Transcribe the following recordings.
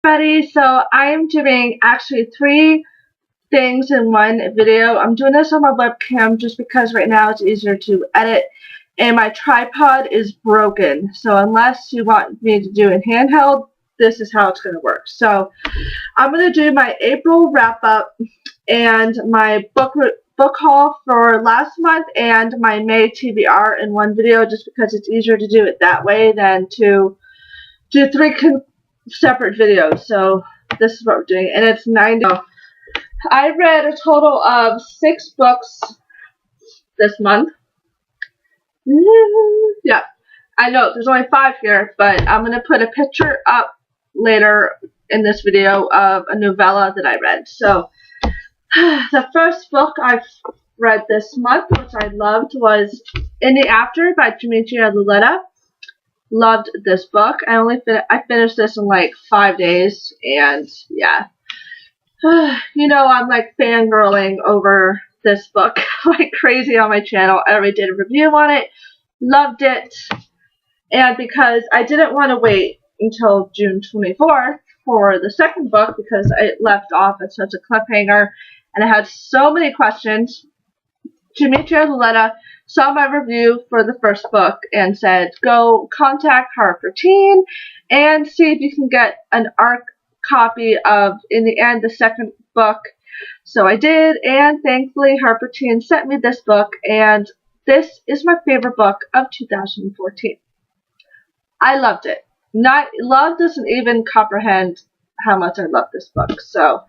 Everybody, so I am doing actually 3 things in one video. I'm doing this on my webcam just because right now it's easier to edit, and my tripod is broken. So unless you want me to do it handheld, this is how it's going to work. So I'm going to do my April wrap up and my book haul for last month and my May TBR in one video, just because it's easier to do it that way than to do 3 separate videos. So this is what we're doing, and it's 90. I read a total of 6 books this month. Yeah, I know there's only 5 here, but I'm gonna put a picture up later in this video of a novella that I read. So the first book I've read this month, which I loved, was In the After by Demetria Luleta. Loved this book. I finished this in like 5 days, and yeah, you know, I'm like fangirling over this book like crazy on my channel. I already did a review on it. Loved it, and because I didn't want to wait until June 24th for the second book because it left off at such a cliffhanger, and I had so many questions. Demetria Luleta saw my review for the first book and said, go contact Harper Teen and see if you can get an ARC copy of, in the end, the second book. So I did, and thankfully Harper Teen sent me this book, and this is my favorite book of 2014. I loved it. Love doesn't even comprehend how much I love this book. So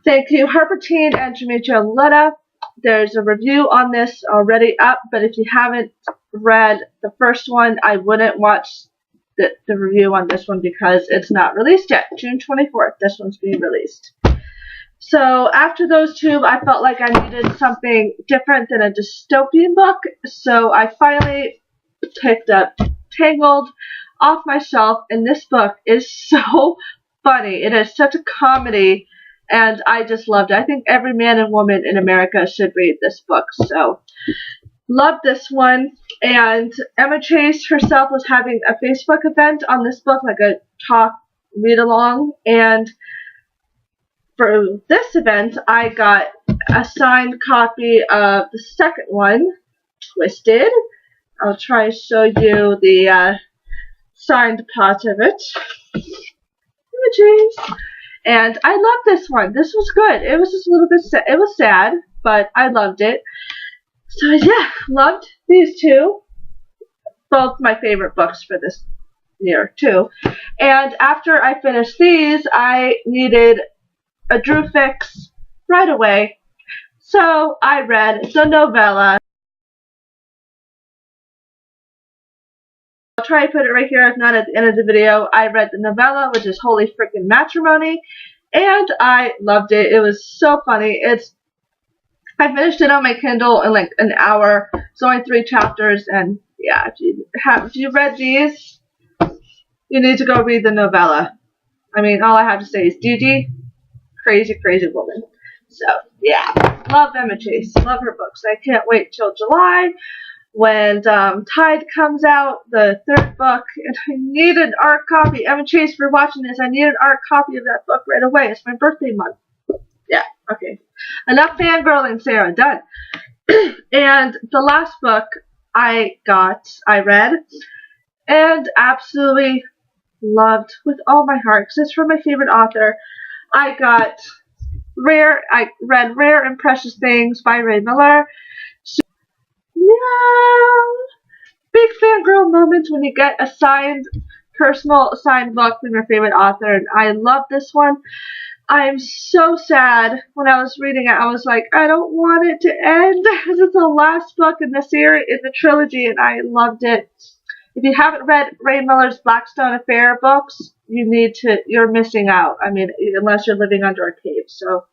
thank you, Harper Teen and Demetria Luleta. There's a review on this already up, but if you haven't read the first one, I wouldn't watch the review on this one because it's not released yet. June 24th, this one's being released. So after those 2, I felt like I needed something different than a dystopian book, so I finally picked up Tangled off my shelf, and this book is so funny. It is such a comedy, and I just loved it. I think every man and woman in America should read this book. So, loved this one. And Emma Chase herself was having a Facebook event on this book, like a talk read-along. And for this event, I got a signed copy of the second one, Twisted. I'll try to show you the signed part of it. Emma Chase. And I loved this one. This was good. It was just a little bit sad. It was sad, but I loved it. So yeah, loved these 2. Both my favorite books for this year too. And after I finished these, I needed a Drew fix right away. So I read the novella. I'll try to put it right here, if not at the end of the video. I read the novella, which is Holy Frickin' Matrimony, and I loved it. It was so funny. I finished it on my Kindle in like an hour. It's only 3 chapters, and yeah, if you read these, you need to go read the novella. I mean, all I have to say is Gigi, crazy, crazy woman. So yeah, love Emma Chase. Love her books. I can't wait till July, when Tide comes out, the 3rd book, and I need an art copy. Emma Chase, for watching this, I need an art copy of that book right away. It's my birthday month. Yeah, okay. Enough fangirling, Sarah. Done. And the last book I read, and absolutely loved with all my heart, because it's from my favorite author. I read Rare and Precious Things by Ray Miller. Yeah, big fangirl moment when you get a personal signed book from your favorite author, and I love this one. I'm so sad when I was reading it. I was like, I don't want it to end because it's the last book in the series, in the trilogy, and I loved it. If you haven't read Ray Miller's Blackstone Affair books, you're missing out. I mean, unless you're living under a cave. So,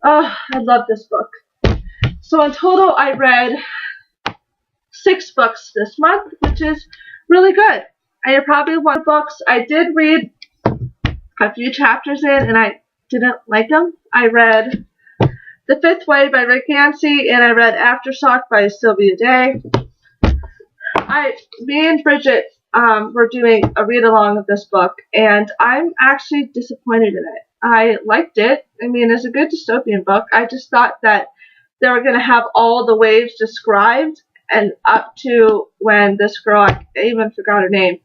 oh, I love this book. So in total, I read 6 books this month, which is really good. And you're probably one books. I did read a few chapters in, and I didn't like them. I read The Fifth Way by Rick Yancey, and I read Aftershock by Sylvia Day. Me and Bridget we're doing a read-along of this book, and I'm actually disappointed in it. I liked it. I mean, it's a good dystopian book. I just thought that they were going to have all the waves described, and up to when this girl, I even forgot her name.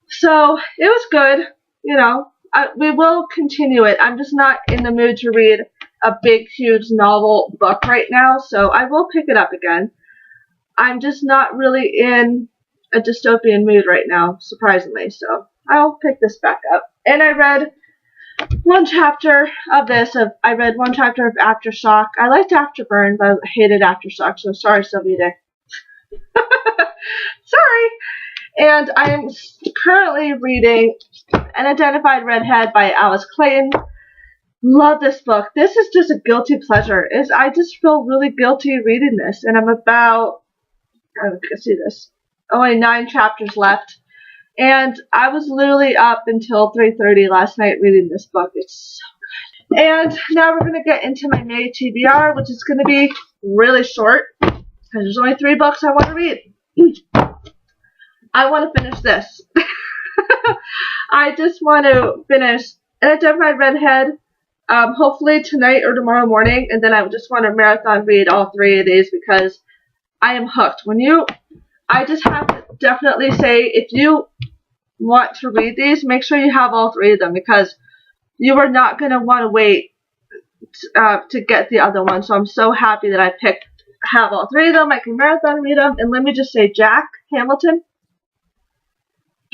So it was good. You know, we will continue it. I'm just not in the mood to read a big, huge novel book right now, so I will pick it up again. I'm just not really in a dystopian mood right now, surprisingly, so I'll pick this back up. And I read one chapter of this. I read one chapter of Aftershock. I liked Afterburn, but I hated Aftershock, so sorry, Sylvia Day. Sorry. And I am currently reading Unidentified Redhead by Alice Clayton. Love this book. This is just a guilty pleasure. I just feel really guilty reading this, and I'm about, I can see this, only 9 chapters left. And I was literally up until 3:30 last night reading this book. It's so good. And now we're going to get into my May TBR, which is going to be really short, because there's only 3 books I want to read. I want to finish this. I just want to finish Unidentified Redhead, hopefully tonight or tomorrow morning, and then I just want to marathon read all 3 of these because I am hooked. I just have to definitely say, if you want to read these, make sure you have all 3 of them, because you are not going to want to wait to get the other one. So I'm so happy that I have all 3 of them. I can marathon read them. And let me just say, Jack Hamilton.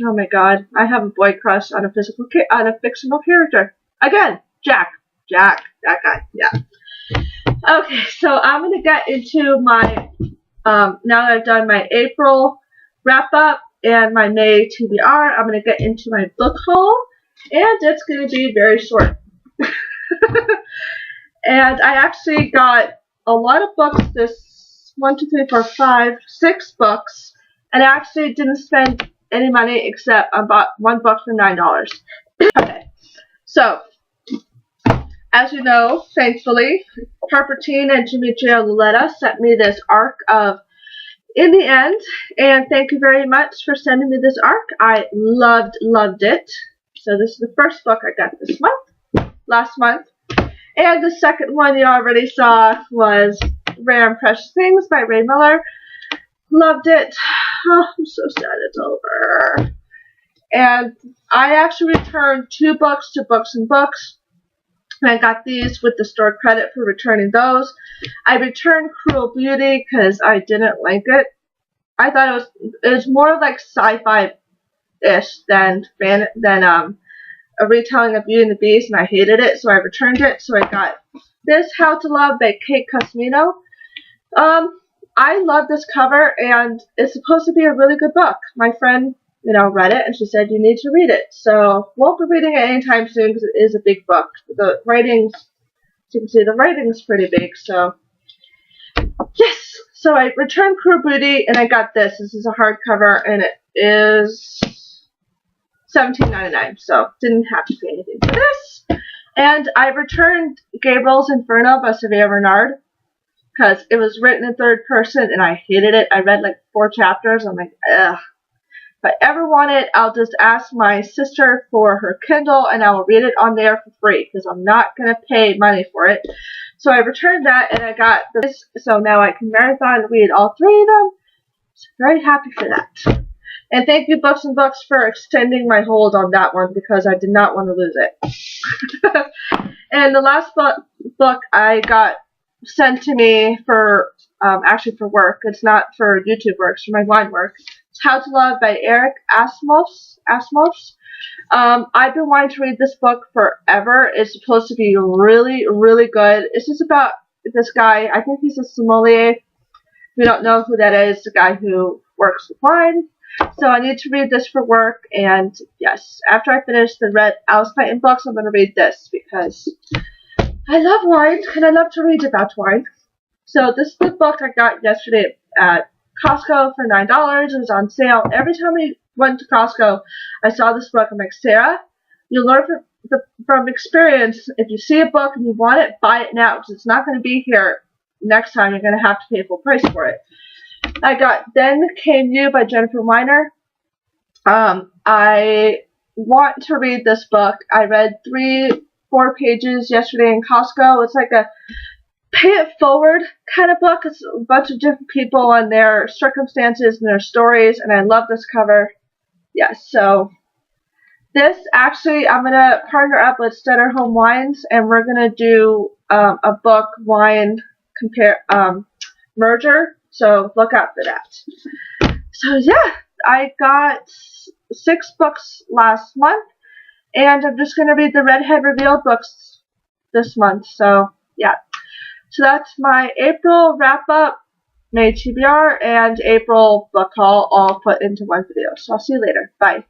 Oh my God, I have a boy crush on a fictional character. Again, Jack, that guy. Yeah. Okay, so I'm gonna get into my now that I've done my April wrap up and my May TBR, I'm going to get into my book haul, and it's going to be very short. And I actually got a lot of books this 6 books, and I actually didn't spend any money except I bought 1 book for $9. Okay, so as you know, thankfully, Harpertine and Demetria Luletta sent me this arc of In the End, and thank you very much for sending me this arc. I loved it. So this is the first book I got last month. And the second one you already saw was Rare and Precious Things by Ray Miller. Loved it. Oh, I'm so sad it's over. And I actually returned 2 books to Books and Books. And I got these with the store credit for returning those. I returned Cruel Beauty because I didn't like it. I thought it was more like sci-fi-ish than a retelling of Beauty and the Beast, and I hated it, so I returned it. So I got this, How to Love by Kate Cosmino. I love this cover, and it's supposed to be a really good book. My friend, read it, and she said, you need to read it. So, won't be reading it anytime soon because it is a big book. The writings, as you can see, the writing's pretty big, so. Yes! So I returned Cruel Beauty, and I got this. This is a hardcover, and it is $17.99, so didn't have to pay anything for this. And I returned Gabriel's Inferno by Sylvia Renard, because it was written in 3rd person, and I hated it. I read like 4 chapters. I'm like, ugh. If I ever want it, I'll just ask my sister for her Kindle, and I will read it on there for free, because I'm not going to pay money for it. So I returned that, and I got this, so now I can marathon read all 3 of them. So very happy for that. And thank you, Books and Books, for extending my hold on that one, because I did not want to lose it. And the last book I got sent to me for, actually for work. It's not for YouTube work, it's for my line work. It's How to Love by Eric Asmos. I've been wanting to read this book forever. It's supposed to be really, really good. It's just about this guy. I think he's a sommelier. If you don't know who that is, the guy who works with wine. So I need to read this for work, and yes, after I finish the Red Alice Clayton books, I'm going to read this because I love wine, and I love to read about wine. So this is the book I got yesterday at Costco for $9. It was on sale. Every time I went to Costco, I saw this book. I'm like, Sarah, you learn from experience. If you see a book and you want it, buy it now, because it's not going to be here next time. You're going to have to pay full price for it. I got Then Came You by Jennifer Weiner. I want to read this book. I read 4 pages yesterday in Costco. It's like a pay it forward kind of book. It's a bunch of different people and their circumstances and their stories, and I love this cover. Yes, so this actually, I'm going to partner up with Stetter Home Wines, and we're going to do a book wine merger, so look out for that. So yeah, I got 6 books last month, and I'm just going to read the Redhead Revealed books this month, so yeah. So that's my April wrap-up, May TBR, and April book haul all put into one video. So I'll see you later. Bye.